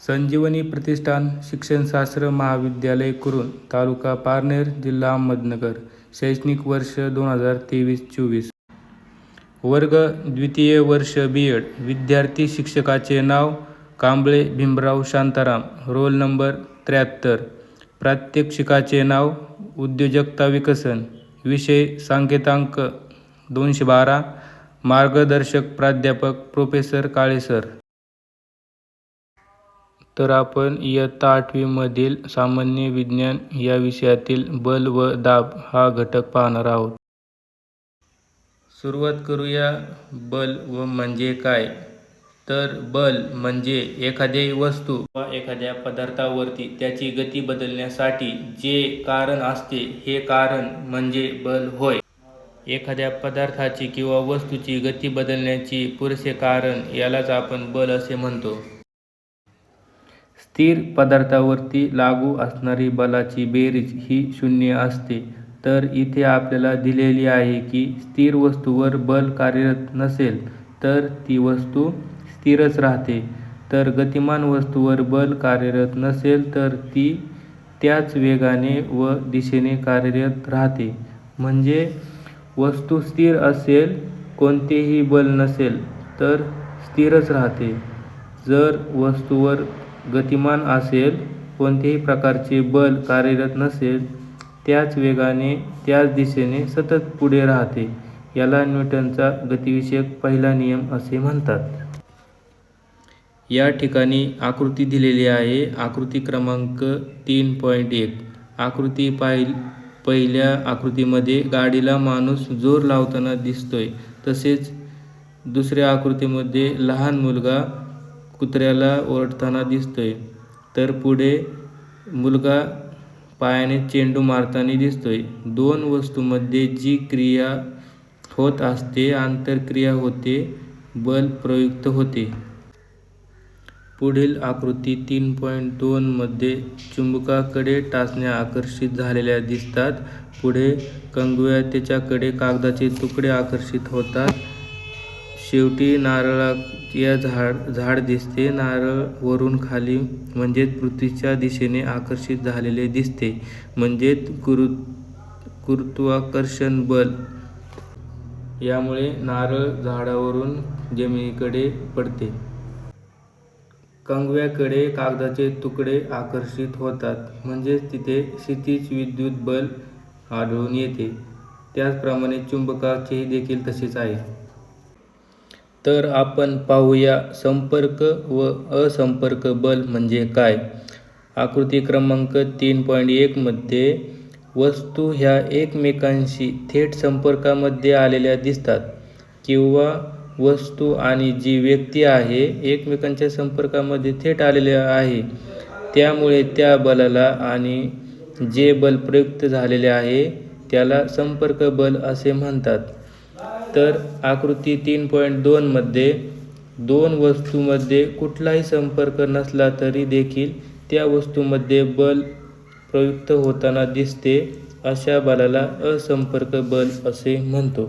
संजीवनी प्रतिष्ठान शिक्षणशास्त्र महाविद्यालय कुरुंद, तालुका पारनेर, जिल्हा अहमदनगर. शैक्षणिक वर्ष 2023-24. वर्ग द्वितीय वर्ष B.Ed. विद्यार्थी शिक्षकाचे नाव कांबळे भीमराव शांताराम. Roll number 73. प्रात्यक्षिकाचे नाव उद्योजकता विकसन. विषय सांकेतांक 212. मार्गदर्शक प्राध्यापक प्रोफेसर काळे सर. तर आपण इयत्ता 8वी मधील सामान्य विज्ञान या विषयातील बल व दाब हा घटक पाहणार आहोत. सुरुवात करूया. बल व म्हणजे काय? तर बल म्हणजे एखाद्या वस्तू वा एखाद्या पदार्थावरती त्याची गती बदलण्यासाठी जे कारण असते हे कारण म्हणजे बल होय. एखाद्या पदार्थाची किंवा वस्तूची गती बदलण्याची पुरेसे कारण यालाच आपण बल असे म्हणतो. स्थिर पदार्थावरती लागू असणारी बलाची बेरीज ही 0 असते. तर इथे आपल्याला दिलेली आहे की स्थिर वस्तूवर बल कार्यरत नसेल तर ती वस्तू स्थिरच राहते. तर गतिमान वस्तूवर बल कार्यरत नसेल तर ती त्याच वेगाने व दिशेने कार्यरत राहते. म्हणजे वस्तू स्थिर असेल, कोणतेही बल नसेल तर स्थिरच राहते. जर वस्तूवर गतिमान असेल, कोणत्याही प्रकारचे बल कार्यरत नसेल, त्याच वेगाने त्याच दिशेने सतत पुढे राहते. याला न्यूटनचा गतिविषयक पहिला नियम असे म्हणतात. या ठिकाणी आकृती दिलेली आहे. आकृती क्रमांक 3.1. आकृती पहिल्या आकृतीमध्ये गाडीला माणूस जोर लावताना दिसतोय. तसेच दुसऱ्या आकृतीमध्ये लहान मुलगा कुत्र्याला ओरडताना दिसतोय. तर पुढे मुलगा पायाने चेंडू मारताना दिसतोय. दोन वस्तूंमध्ये जी क्रिया होत असते, आंतरक्रिया होते, बल प्रयुक्त होते. पुढील आकृती 3.2 मध्ये चुंबकाकडे टाचण्या आकर्षित झालेल्या दिसतात. पुढे कंगव्या त्याच्याकडे कागदाचे तुकडे आकर्षित होतात. शेवटी नारळाचे झाड दिसते. नारळ वरून खाली म्हणजेच पृथ्वीच्या दिशेने आकर्षित झालेले दिसते. म्हणजेच गुरुत्वाकर्षण बल. यामुळे नारळ झाडावरून जमिनीकडे पडते. कंगव्याकडे कागदाचे तुकडे आकर्षित होतात. म्हणजेच तिथे क्षितिज विद्युत बल आढळून येते. त्याचप्रमाणे चुंबकाचेही देखील तसेच आहे. तर आपण पाहूया संपर्क व असंपर्क बल म्हणजे काय. आकृती क्रमांक 3.1 मध्ये वस्तू ह्या एकमेकांशी थेट संपर्कामध्ये आलेल्या दिसतात किंवा वस्तू आणि जी व्यक्ती आहे एकमेकांच्या संपर्कामध्ये थेट आलेले आहे. त्यामुळे त्या बलाला आणि जे बल प्रयुक्त झालेले आहे त्याला संपर्क बल असे म्हणतात. तर आकृती 3.2 मध्ये दोन वस्तूंमध्ये कुठलाही संपर्क नसला तरी देखील त्या वस्तूमध्ये बल प्रयुक्त होताना दिसते. अशा बलाला असंपर्क बल असे म्हणतो.